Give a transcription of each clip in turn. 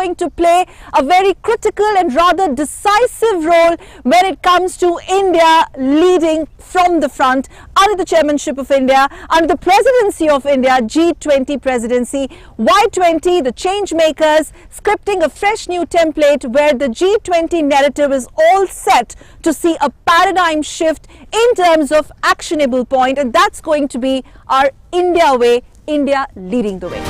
going to play a very critical and rather decisive role when it comes to India leading from the front under the chairmanship of India, under the presidency of India, G20 presidency. Y20, the change makers, scripting a fresh new template where the G20 narrative is all set to see a paradigm shift in terms of actionable point, and that's going to be our India way, India leading the way.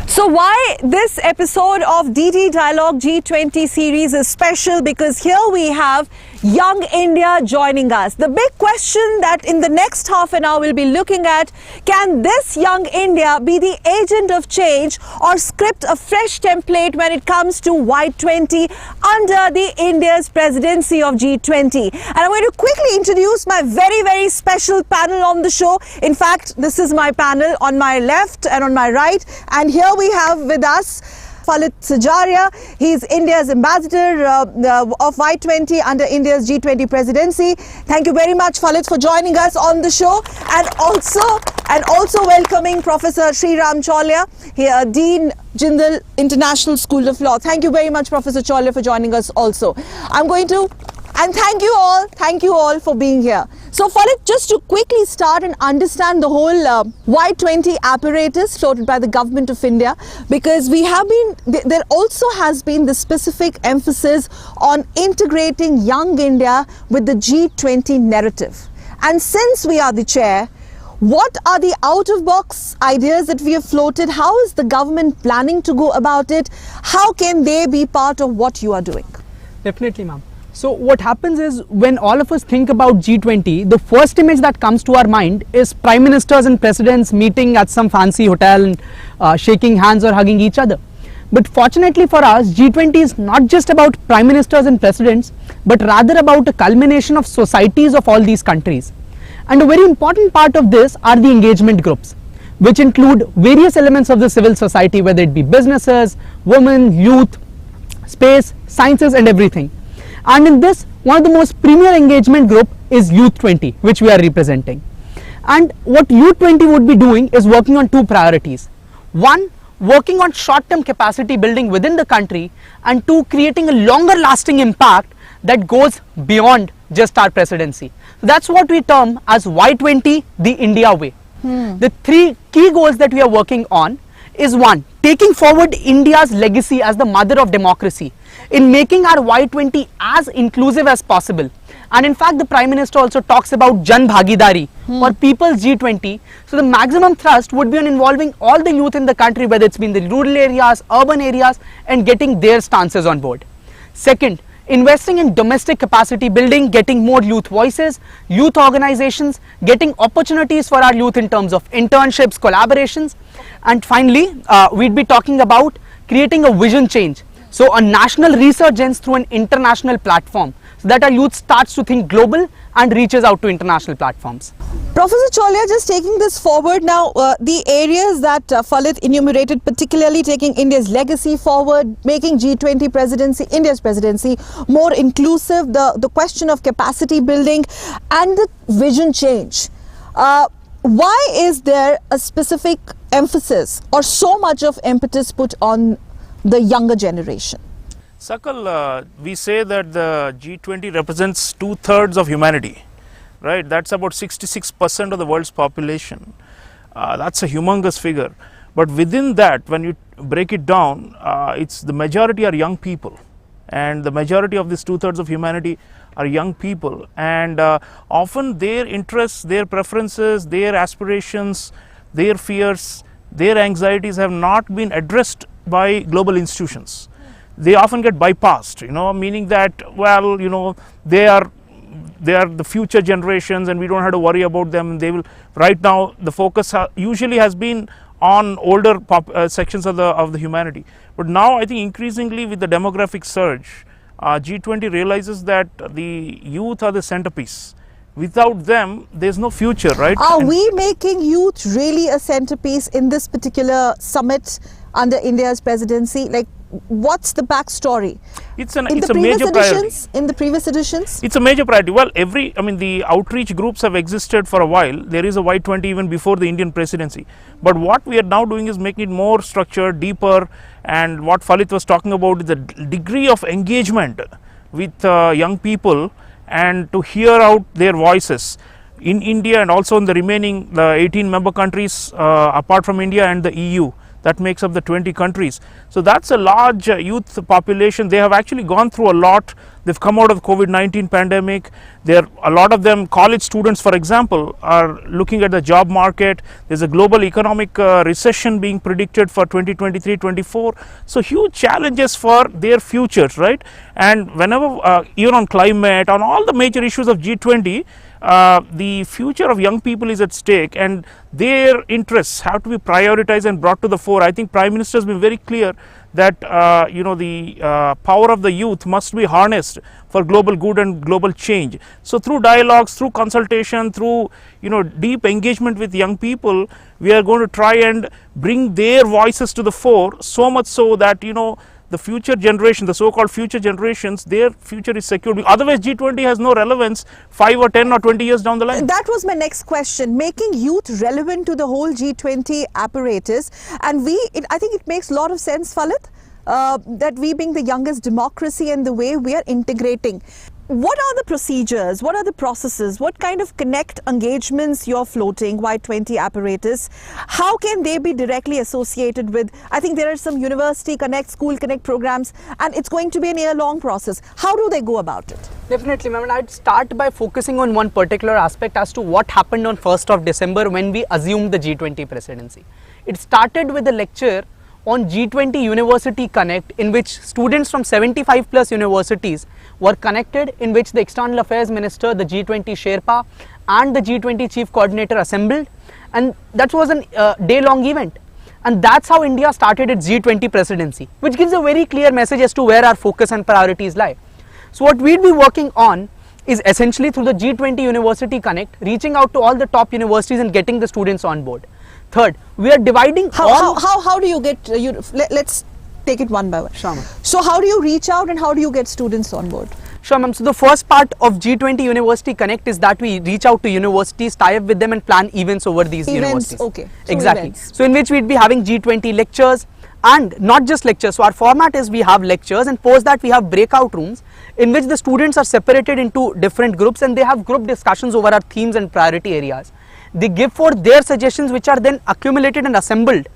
So why this episode of DD Dialogue G20 series is special? Because here we have young India joining us. The big question that in the next half an hour we'll be looking at, can this young India be the agent of change or script a fresh template when it comes to Y20 under the India's presidency of G20? And I'm going to quickly introduce my very special panel on the show. In fact, this is my panel on my left and on my right, and here we have with us Falit Sajaria. He's India's ambassador of Y20 under India's G20 presidency. Thank you very much, Falit, for joining us on the show, and also welcoming Professor Sriram Cholya, here, Dean Jindal International School of Law. Thank you very much, Professor Cholya, for joining us also. And thank you all for being here. So Falit, just to quickly start and understand the whole Y20 apparatus floated by the government of India, because there also has been the specific emphasis on integrating young India with the G20 narrative. And since we are the chair, what are the out-of-box ideas that we have floated? How is the government planning to go about it? How can they be part of what you are doing? Definitely, ma'am. So what happens is, when all of us think about G20, the first image that comes to our mind is prime ministers and presidents meeting at some fancy hotel and shaking hands or hugging each other. But fortunately for us, G20 is not just about prime ministers and presidents, but rather about a culmination of societies of all these countries. And a very important part of this are the engagement groups, which include various elements of the civil society, whether it be businesses, women, youth, space, sciences and everything. And in this, one of the most premier engagement group is Youth 20, which we are representing. And what Youth 20 would be doing is working on two priorities. One, working on short-term capacity building within the country, and two, creating a longer lasting impact that goes beyond just our presidency. So that's what we term as Y20, the India way. The three key goals that we are working on is: one, taking forward India's legacy as the mother of democracy in making our Y20 as inclusive as possible. And in fact, the Prime Minister also talks about Jan Bhagidari or People's G20. So the maximum thrust would be on involving all the youth in the country, whether it's been the rural areas, urban areas, and getting their stances on board. Second, investing in domestic capacity building, getting more youth voices, youth organizations, getting opportunities for our youth in terms of internships, collaborations. And finally, we'd be talking about creating a vision change. So a national resurgence through an international platform, so that our youth starts to think global and reaches out to international platforms. Professor Cholya, just taking this forward now, the areas that Falit enumerated, particularly taking India's legacy forward, making G20 presidency, India's presidency, more inclusive, the question of capacity building and the vision change. Why is there a specific emphasis or so much of impetus put on the younger generation? Sakal, we say that the G20 represents 2/3 of humanity, right? That's about 66% of the world's population. That's a humongous figure. But within that, when you break it down, it's the majority are young people, and the majority of this 2/3 of humanity are young people, and often their interests, their preferences, their aspirations, their fears, their anxieties have not been addressed by global institutions. They often get bypassed, meaning that, well, they are the future generations and we don't have to worry about them. They will, right now the focus usually has been on older sections of the humanity. But now I think increasingly with the demographic surge, G20 realizes that the youth are the centerpiece. Without them, there's no future, right? Are we making youth really a centerpiece in this particular summit under India's presidency? Like, What's the backstory? It's a major priority. In the previous editions? It's a major priority. Well, the outreach groups have existed for a while. There is a Y20 even before the Indian presidency. But what we are now doing is making it more structured, deeper, and what Falit was talking about is the degree of engagement with young people and to hear out their voices in India and also in the remaining 18 member countries apart from India and the EU. That makes up the 20 countries. So that's a large youth population. They have actually gone through a lot. They've come out of the COVID-19 pandemic. A lot of them, college students for example, are looking at the job market. There's a global economic recession being predicted for 2023-24. So huge challenges for their futures, right? And whenever, even on climate, on all the major issues of G20, the future of young people is at stake and their interests have to be prioritized and brought to the fore. I think Prime Minister has been very clear that the power of the youth must be harnessed for global good and global change. So through dialogues, through consultation, through deep engagement with young people, we are going to try and bring their voices to the fore, so much so that the future generation, the so-called future generations, their future is secured. Otherwise, G20 has no relevance 5 or 10 or 20 years down the line. That was my next question. Making youth relevant to the whole G20 apparatus. And I think it makes a lot of sense, Falit, that we being the youngest democracy and the way we are integrating. What are the procedures? What are the processes? What kind of connect engagements you're floating, Y20 apparatus? How can they be directly associated with, I think there are some university connect, school connect programs, and it's going to be a year-long process. How do they go about it? Definitely, ma'am. I'd start by focusing on one particular aspect as to what happened on 1st of December when we assumed the G20 presidency. It started with a lecture on G20 University Connect, in which students from 75 plus universities were connected, in which the External Affairs Minister, the G20 Sherpa and the G20 Chief Coordinator assembled, and that was a day-long event. And that's how India started its G20 presidency, which gives a very clear message as to where our focus and priorities lie. So what we'd be working on is essentially through the G20 University Connect, reaching out to all the top universities and getting the students on board. Third, we are dividing how do you get let's take it one by one. Sure, ma'am. So how do you reach out and how do you get students on board? Sure, ma'am. So the first part of G20 University Connect is that we reach out to universities, tie up with them and plan events over these universities. Okay. So exactly. Events. So in which we'd be having G20 lectures, and not just lectures. So our format is we have lectures, and post that we have breakout rooms in which the students are separated into different groups and they have group discussions over our themes and priority areas. They give forth their suggestions, which are then accumulated and assembled,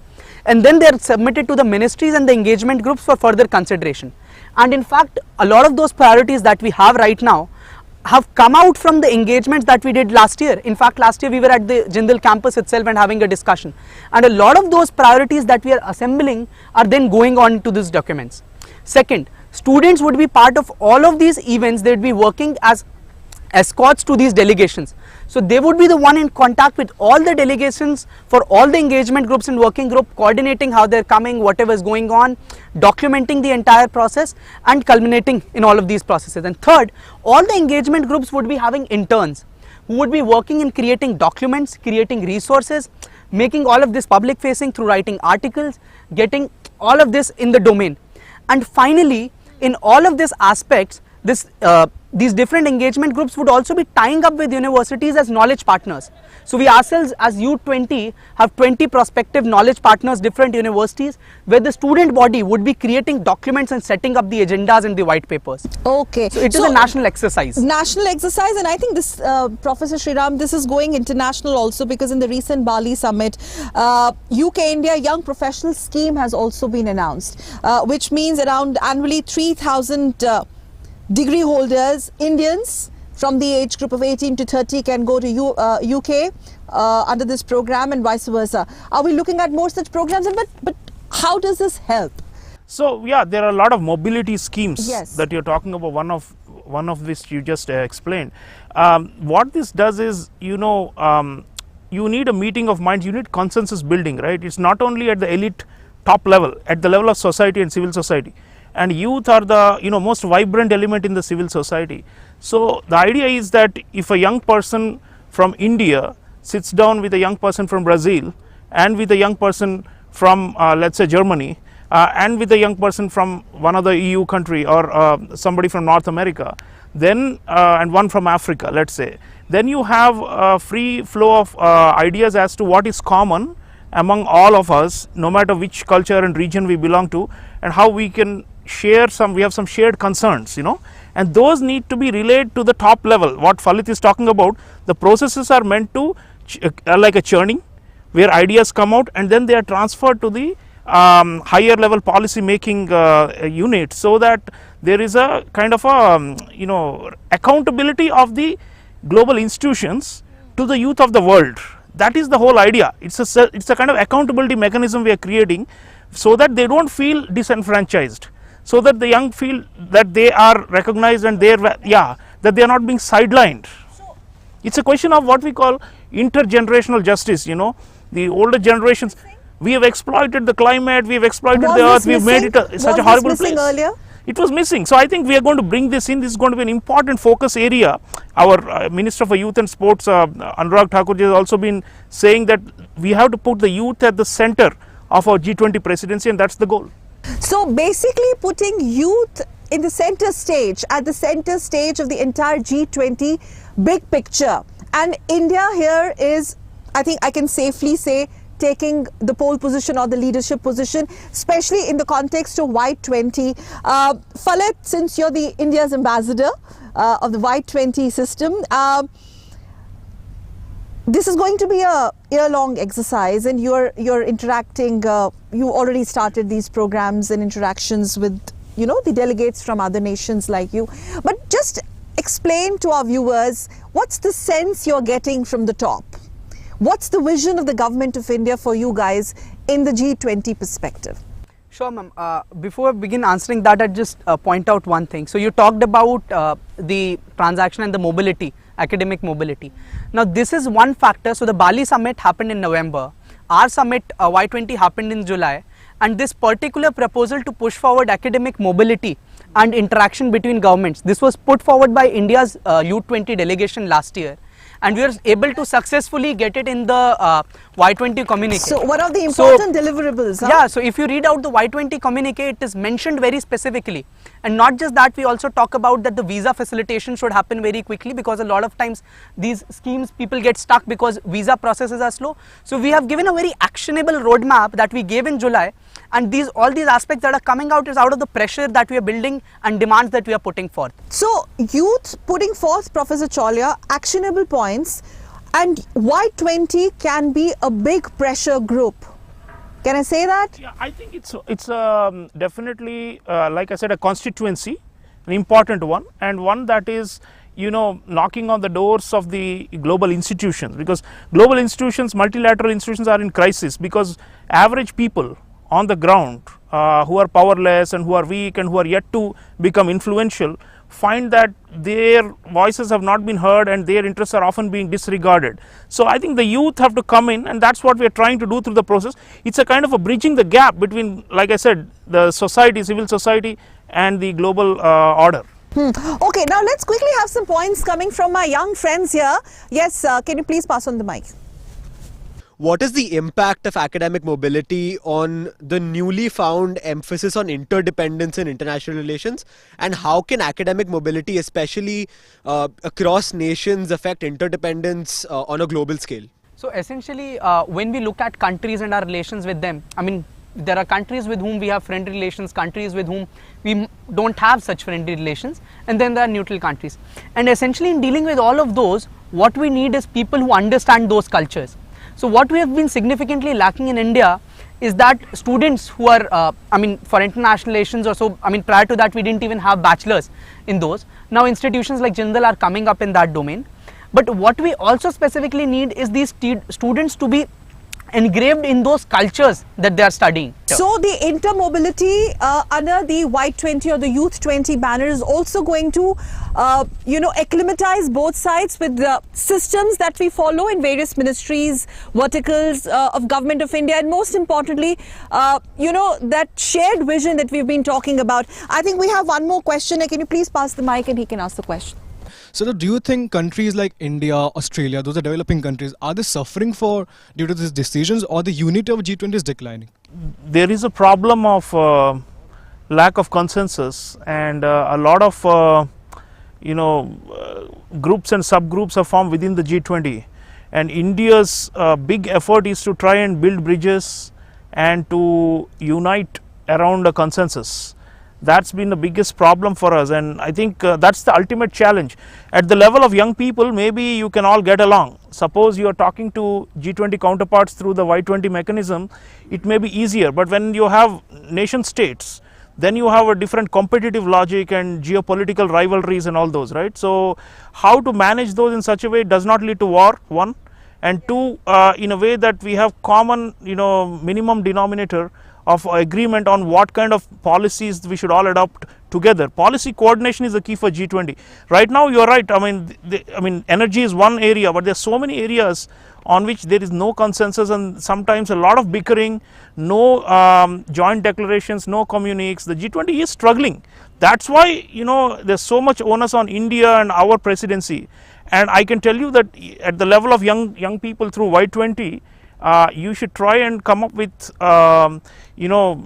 and then they are submitted to the ministries and the engagement groups for further consideration. And in fact, a lot of those priorities that we have right now have come out from the engagements that we did last year. In fact, last year we were at the Jindal campus itself and having a discussion, and a lot of those priorities that we are assembling are then going on to these documents. Second, students would be part of all of these events. They would be working as escorts to these delegations. So they would be the one in contact with all the delegations for all the engagement groups and working group, coordinating how they're coming, whatever is going on, documenting the entire process and culminating in all of these processes. And third, all the engagement groups would be having interns who would be working in creating documents, creating resources, making all of this public facing through writing articles, getting all of this in the domain. And finally, in all of these aspects, these different engagement groups would also be tying up with universities as knowledge partners. So we ourselves as U20 have 20 prospective knowledge partners, different universities, where the student body would be creating documents and setting up the agendas and the white papers. Okay. So it is a national exercise. National exercise, and I think this, Professor Sriram, this is going international also, because in the recent Bali summit, UK-India Young Professional Scheme has also been announced, which means around annually 3,000 degree holders, Indians from the age group of 18 to 30 can go to UK under this program and vice versa. Are we looking at more such programs? But how does this help? So yeah, there are a lot of mobility schemes Yes. that you're talking about, one of which you just explained. What this does is, you need a meeting of minds, you need consensus building, right? It's not only at the elite top level, at the level of society and civil society. And youth are the most vibrant element in the civil society. So the idea is that if a young person from India sits down with a young person from Brazil and with a young person from let's say Germany, and with a young person from one other EU country or somebody from North America, then and one from Africa, let's say, then you have a free flow of ideas as to what is common among all of us, no matter which culture and region we belong to, and how we can share we have some shared concerns, and those need to be relayed to the top level. What Falit is talking about, the processes are meant to like a churning, where ideas come out and then they are transferred to the higher level policy making unit, so that there is a kind of a accountability of the global institutions to the youth of the world. That is the whole idea. It's a kind of accountability mechanism we are creating, so that they don't feel disenfranchised, so that the young feel that they are recognized and that they are not being sidelined. It's a question of what we call intergenerational justice. The older generations, we have exploited the climate, we have exploited the earth, we have made it such a horrible place. Earlier? It was missing. So I think we are going to bring this in. This is going to be an important focus area. Our Minister for Youth and Sports, Anurag Thakurji, has also been saying that we have to put the youth at the center of our G20 presidency, and that's the goal. So basically putting youth in the center stage, at the center stage of the entire G20 big picture. And India here is, I think I can safely say, taking the pole position or the leadership position, especially in the context of Y20. Falit, since you're the India's ambassador of the Y20 system, this is going to be a year-long exercise, and you're interacting. You already started these programs and interactions with the delegates from other nations like you. But just explain to our viewers, what's the sense you're getting from the top? What's the vision of the government of India for you guys in the G20 perspective? Sure, ma'am. Before I begin answering that, I'd just point out one thing. So you talked about the transaction and the mobility, academic mobility. Now this is one factor. So the Bali summit happened in November. Our summit, Y20, happened in July. And this particular proposal to push forward academic mobility and interaction between governments, this was put forward by India's U20 delegation last year. And we were able to successfully get it in the Y20 communique. So one of the important deliverables. Yeah, so if you read out the Y20 communique, it is mentioned very specifically. And not just that, we also talk about that the visa facilitation should happen very quickly, because a lot of times these schemes, people get stuck because visa processes are slow. So we have given a very actionable roadmap that we gave in July, and all these aspects that are coming out is out of the pressure that we are building and demands that we are putting forth. So youth putting forth, Professor Cholia, actionable points, and Y20 can be a big pressure group. Can I say that? Yeah, I think it's definitely, like I said, a constituency, an important one, and one that is, knocking on the doors of the global institutions, because global institutions, multilateral institutions, are in crisis, because average people on the ground who are powerless and who are weak and who are yet to become influential find that their voices have not been heard and their interests are often being disregarded. So I think the youth have to come in, and that's what we are trying to do through the process. It's a kind of a bridging the gap between, like I said, the society, civil society, and the global order. Okay, now let's quickly have some points coming from my young friends here. Yes, can you please pass on the mic? What is the impact of academic mobility on the newly found emphasis on interdependence in international relations, and how can academic mobility, especially across nations, affect interdependence on a global scale? So essentially, when we look at countries and our relations with them, I mean, there are countries with whom we have friendly relations, countries with whom we don't have such friendly relations, and then there are neutral countries. And essentially, in dealing with all of those, what we need is people who understand those cultures. So what we have been significantly lacking in India is that students who are, for international relations or so, prior to that we didn't even have bachelors in those. Now institutions like Jindal are coming up in that domain. But what we also specifically need is these students to be engraved in those cultures that they are studying. So the intermobility under the Y20 or the Youth 20 banner is also going to, acclimatize both sides with the systems that we follow in various ministries, verticals of Government of India, and most importantly, that shared vision that we've been talking about. I think we have one more question. Can you please pass the mic and he can ask the question? So do you think countries like India, Australia, those are developing countries, are they suffering due to these decisions, or the unity of G20 is declining? there is a problem of lack of consensus, and a lot of groups and subgroups are formed within the G20, and India's big effort is to try and build bridges and to unite around a consensus. That's been the biggest problem for us, and I think that's the ultimate challenge. At the level of young people, maybe you can all get along. Suppose you are talking to G20 counterparts through the Y20 mechanism, it may be easier, but when you have nation states, then you have a different competitive logic and geopolitical rivalries and all those, right? So how to manage those in such a way it does not lead to war, one, and two, in a way that we have common, minimum denominator of agreement on what kind of policies we should all adopt together. Policy coordination is the key for G20. Right now, you are right. I mean, energy is one area, but there are so many areas on which there is no consensus, and sometimes a lot of bickering, no joint declarations, no communiques. The G20 is struggling. That's why there's so much onus on India and our presidency. And I can tell you that at the level of young people through Y20, you should try and come up with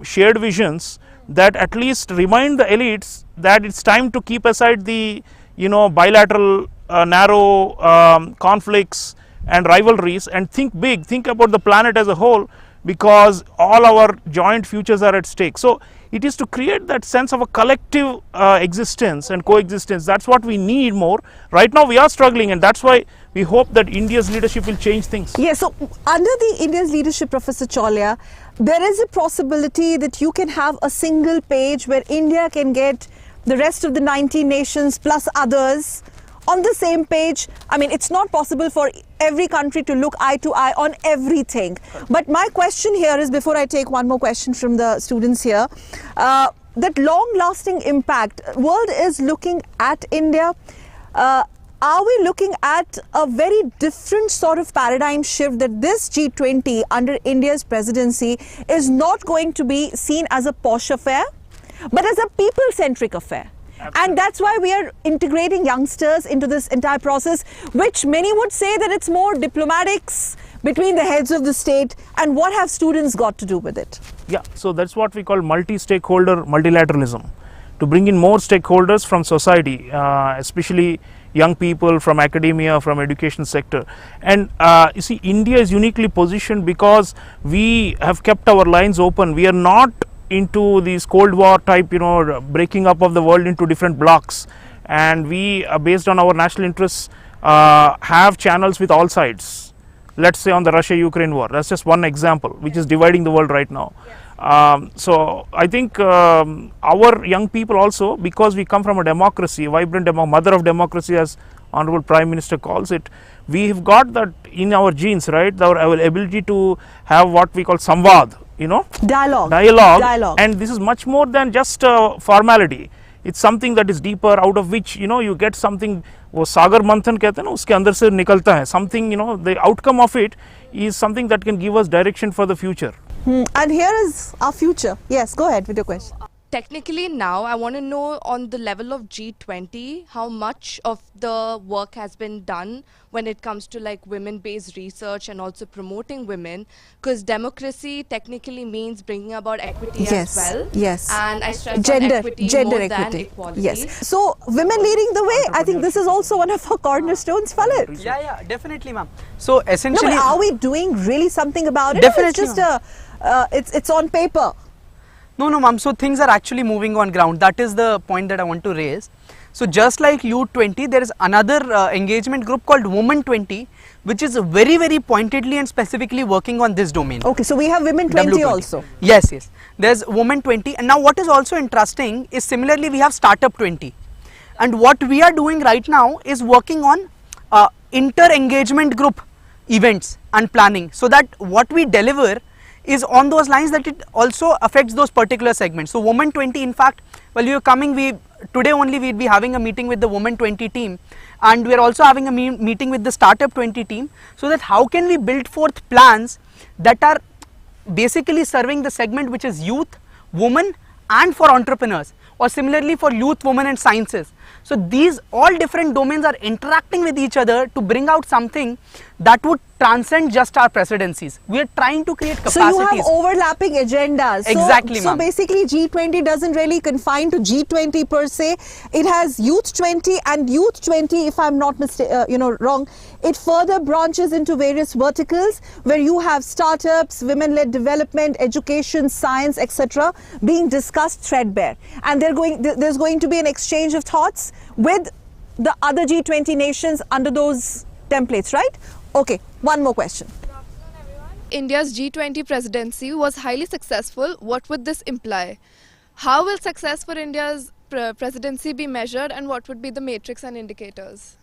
shared visions that at least remind the elites that it's time to keep aside the bilateral narrow conflicts and rivalries and think big, think about the planet as a whole, because all our joint futures are at stake. So it is to create that sense of a collective existence and coexistence. That's what we need more. Right now we are struggling, and that's why we hope that India's leadership will change things. Yes, so under the India's leadership, Professor Cholya, there is a possibility that you can have a single page where India can get the rest of the 19 nations plus others on the same page. I mean, it's not possible for every country to look eye to eye on everything. But my question here is, before I take one more question from the students here, that long-lasting impact, world is looking at India. Are we looking at a very different sort of paradigm shift, that this G20 under India's presidency is not going to be seen as a posh affair, but as a people-centric affair? Absolutely. And that's why we are integrating youngsters into this entire process, which many would say that it's more diplomatics between the heads of the state, and what have students got to do with it? Yeah, so that's what we call multi-stakeholder multilateralism, to bring in more stakeholders from society, especially young people, from academia, from education sector. And you see, India is uniquely positioned because we have kept our lines open. We are not into these Cold War type, breaking up of the world into different blocks, and we, based on our national interests, have channels with all sides. Let's say on the Russia-Ukraine war, that's just one example which is dividing the world right now. So I think our young people also, because we come from a democracy, vibrant mother of democracy, as Honorable Prime Minister calls it, we have got that in our genes, right? Our ability to have what we call samvad, dialogue, and this is much more than just a formality. It's something that is deeper, out of which you get something. वो सागर मंथन कहते हैं ना, उसके अंदर से निकलता है something. The outcome of it is something that can give us direction for the future. And here is our future. Yes, go ahead with your question. Technically now, I want to know on the level of G20, how much of the work has been done when it comes to like women-based research and also promoting women, because democracy technically means bringing about equity as well. Yes. And I stress on equity more equity. than equality. Yes. So women leading the way, I think this is also one of our cornerstones, Falit. Yeah, definitely, ma'am. So essentially, no, but are we doing really something about it? Definitely, It's just it's on paper. No, ma'am. So things are actually moving on ground. That is the point that I want to raise. So just like U20, there is another engagement group called Women 20, which is very, very pointedly and specifically working on this domain. Okay, so we have Women 20 W20. also. Yes. There's Women 20, and now what is also interesting is similarly we have Startup 20, and what we are doing right now is working on inter-engagement group events and planning, so that what we deliver is on those lines that it also affects those particular segments. So Women 20, in fact, while you are coming, today only we'll be having a meeting with the Women 20 team, and we are also having a meeting with the Startup 20 team, so that how can we build forth plans that are basically serving the segment which is youth, women, and for entrepreneurs, or similarly for youth, women and sciences. So these all different domains are interacting with each other to bring out something that would transcend just our presidencies. We are trying to create capacities. So you have overlapping agendas. Exactly, So ma'am. basically G20 doesn't really confine to G20 per se. It has Youth 20, and Youth 20, if I'm not wrong, it further branches into various verticals where you have startups, women-led development, education, science, etc. being discussed threadbare. And there's going to be an exchange of thoughts with the other G20 nations under those templates, right? Okay, one more question. India's G20 presidency was highly successful. What would this imply? How will success for India's presidency be measured, and what would be the matrix and indicators?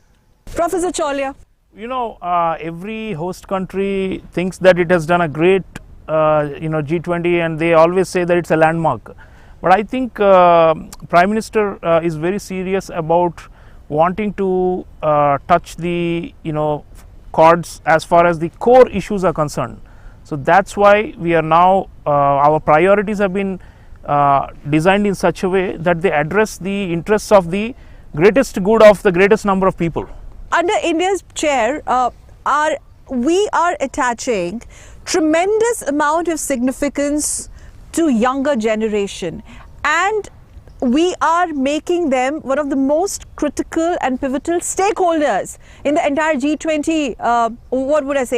Professor Cholia. You know, every host country thinks that it has done a great, G20, and they always say that it's a landmark. But I think Prime Minister is very serious about wanting to touch the, chords as far as the core issues are concerned. So that's why we are now, our priorities have been designed in such a way that they address the interests of the greatest good of the greatest number of people. Under India's chair, we are attaching tremendous amount of significance to younger generation, and we are making them one of the most critical and pivotal stakeholders in the entire G20,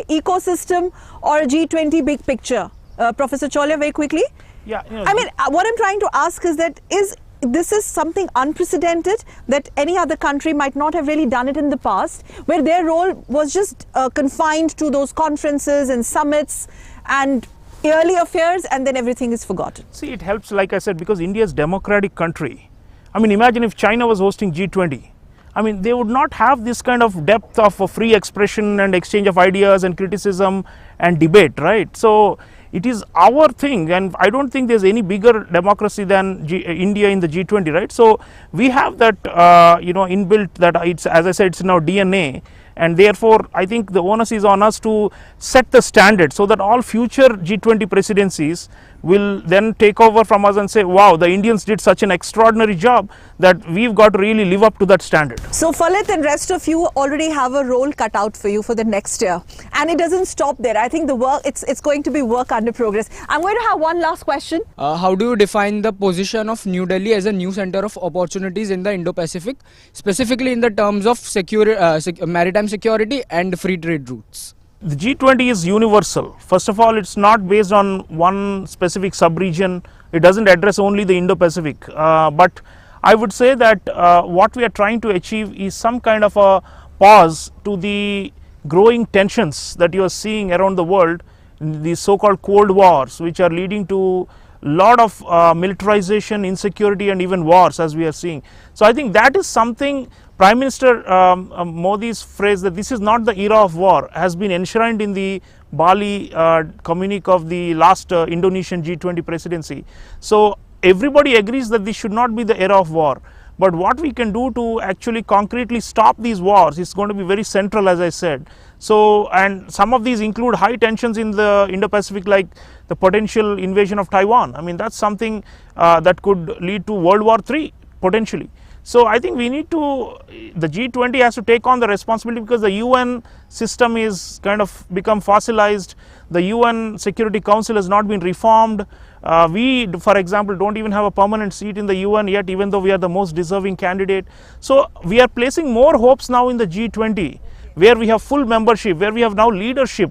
ecosystem or a G20 big picture. Professor Cholia, very quickly. Yeah, I mean, what I'm trying to ask is that this is something unprecedented that any other country might not have really done it in the past, where their role was just confined to those conferences and summits and yearly affairs, and then everything is forgotten. See, it helps, like I said, because India is a democratic country. I mean, imagine if China was hosting G20. I mean, they would not have this kind of depth of free expression and exchange of ideas and criticism and debate, right? So it is our thing, and I don't think there's any bigger democracy than India in the G20, right? So we have that, inbuilt, that it's, as I said, it's in our DNA. And therefore, I think the onus is on us to set the standard so that all future G20 presidencies will then take over from us and say, wow, the Indians did such an extraordinary job that we've got to really live up to that standard. So Falit and rest of you already have a role cut out for you for the next year. And it doesn't stop there. I think the work, it's going to be work under progress. I'm going to have one last question. How do you define the position of New Delhi as a new center of opportunities in the Indo-Pacific, specifically in the terms of maritime security and free trade routes? The G20 is universal. First of all, it's not based on one specific sub-region. It doesn't address only the Indo-Pacific. But I would say that what we are trying to achieve is some kind of a pause to the growing tensions that you are seeing around the world, these so-called Cold Wars, which are leading to a lot of militarization, insecurity, and even wars, as we are seeing. So I think that is something Prime Minister Modi's phrase that this is not the era of war has been enshrined in the Bali communique of the last Indonesian G20 presidency. So everybody agrees that this should not be the era of war. But what we can do to actually concretely stop these wars is going to be very central, as I said. So, and some of these include high tensions in the Indo-Pacific, like the potential invasion of Taiwan. I mean, that's something that could lead to World War III potentially. So I think we need to, the G20 has to take on the responsibility, because the UN system is kind of become fossilized. The UN Security Council has not been reformed. We, for example, don't even have a permanent seat in the UN yet, even though we are the most deserving candidate. So we are placing more hopes now in the G20, where we have full membership, where we have now leadership,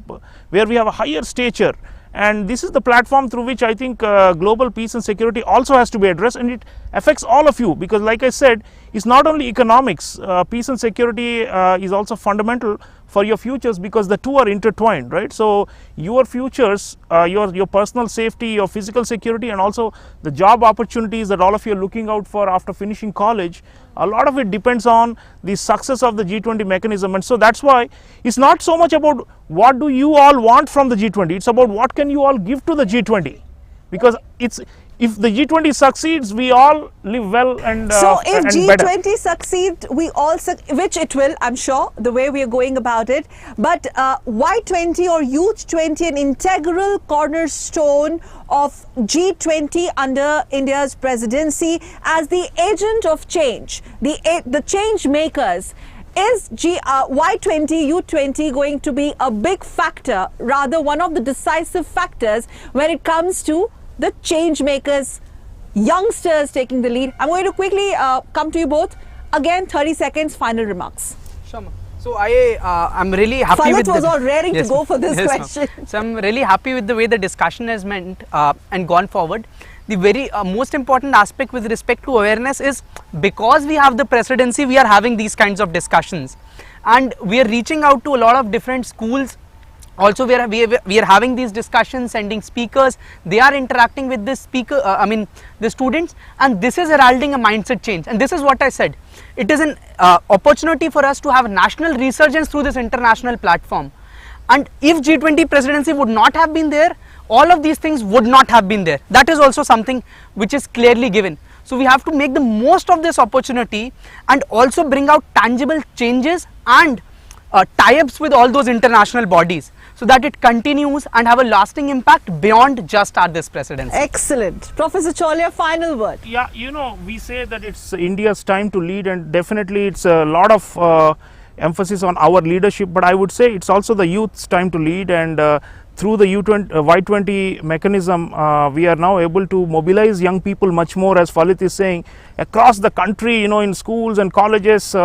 where we have a higher stature. And this is the platform through which I think global peace and security also has to be addressed, and it affects all of you, because like I said, it's not only economics. Peace and security is also fundamental for your futures, because the two are intertwined, right? So your futures, your personal safety, your physical security, and also the job opportunities that all of you are looking out for after finishing college, a lot of it depends on the success of the G20 mechanism. And so that's why it's not so much about what do you all want from the G20, it's about what can you all give to the G20, because if the G20 succeeds, we all live well and So if and better. G20 succeed, we all which it will, I'm sure, the way we are going about it. But Y20 or Youth 20, an integral cornerstone of G20 under India's presidency as the agent of change, the change makers. Is Y20, U20 going to be a big factor, rather one of the decisive factors when it comes to the change makers, youngsters taking the lead? I'm going to quickly come to you both. Again, 30 seconds, final remarks. Sure, ma'am. So I'm really happy Falit with was all raring to go for this Yes, ma'am. question. So I'm really happy with the way the discussion has meant and gone forward. The very most important aspect with respect to awareness is because we have the presidency, we are having these kinds of discussions, and we are reaching out to a lot of different schools. Also, we are having these discussions, sending speakers. They are interacting with the the students, and this is heralding a mindset change. And this is what I said. It is an opportunity for us to have national resurgence through this international platform. And if G20 presidency would not have been there, all of these things would not have been there. That is also something which is clearly given. So we have to make the most of this opportunity and also bring out tangible changes and tie-ups with all those international bodies, so that it continues and have a lasting impact beyond just this presidency. Excellent. Professor Cholia, final word. Yeah, you know, we say that it's India's time to lead, and definitely it's a lot of emphasis on our leadership, but I would say it's also the youth's time to lead, and through the Y20 mechanism, we are now able to mobilize young people much more, as Falit is saying, across the country. You know, in schools and colleges,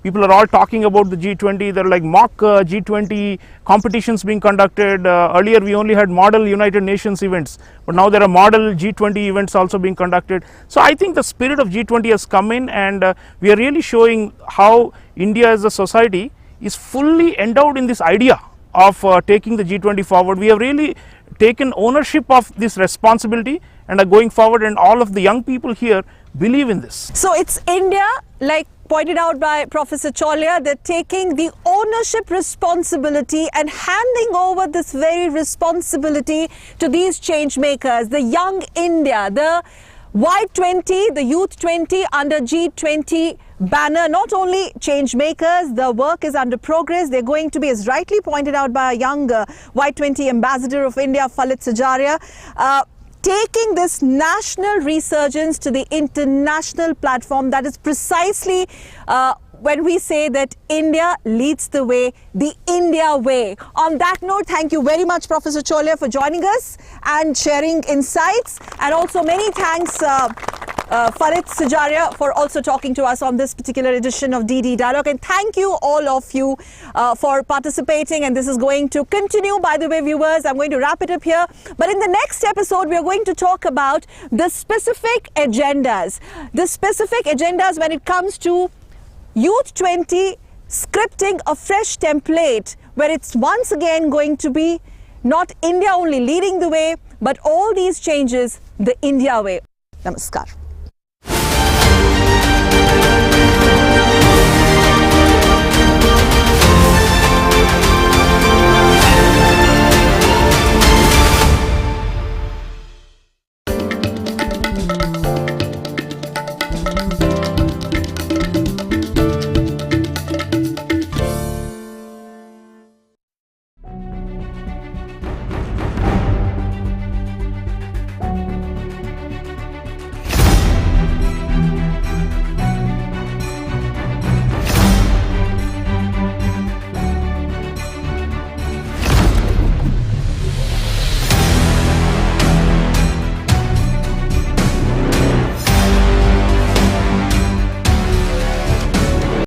people are all talking about the G20. There are like mock G20 competitions being conducted. Earlier we only had model United Nations events, but now there are model G20 events also being conducted. So I think the spirit of G20 has come in, and we are really showing how India as a society is fully endowed in this idea of taking the G20 forward. We have really taken ownership of this responsibility and are going forward, and all of the young people here believe in this. So it's India, like pointed out by Professor Cholia, they're taking the ownership responsibility and handing over this very responsibility to these change makers, the young India, the Y20, the Youth 20 under G20 banner. Not only change makers, the work is under progress. They're going to be, as rightly pointed out by a young Y20 ambassador of India, Falit Sajaria, taking this national resurgence to the international platform. That is precisely when we say that India leads the way, the India way. On that note, thank you very much, Professor Cholia, for joining us and sharing insights. And also many thanks, Falit Sajaria, for also talking to us on this particular edition of DD Dialogue. And thank you, all of you, for participating. And this is going to continue. By the way, viewers, I'm going to wrap it up here. But in the next episode, we are going to talk about the specific agendas. The specific agendas when it comes to Youth 20 scripting a fresh template, where it's once again going to be not India only leading the way, but all these changes the India way. Namaskar.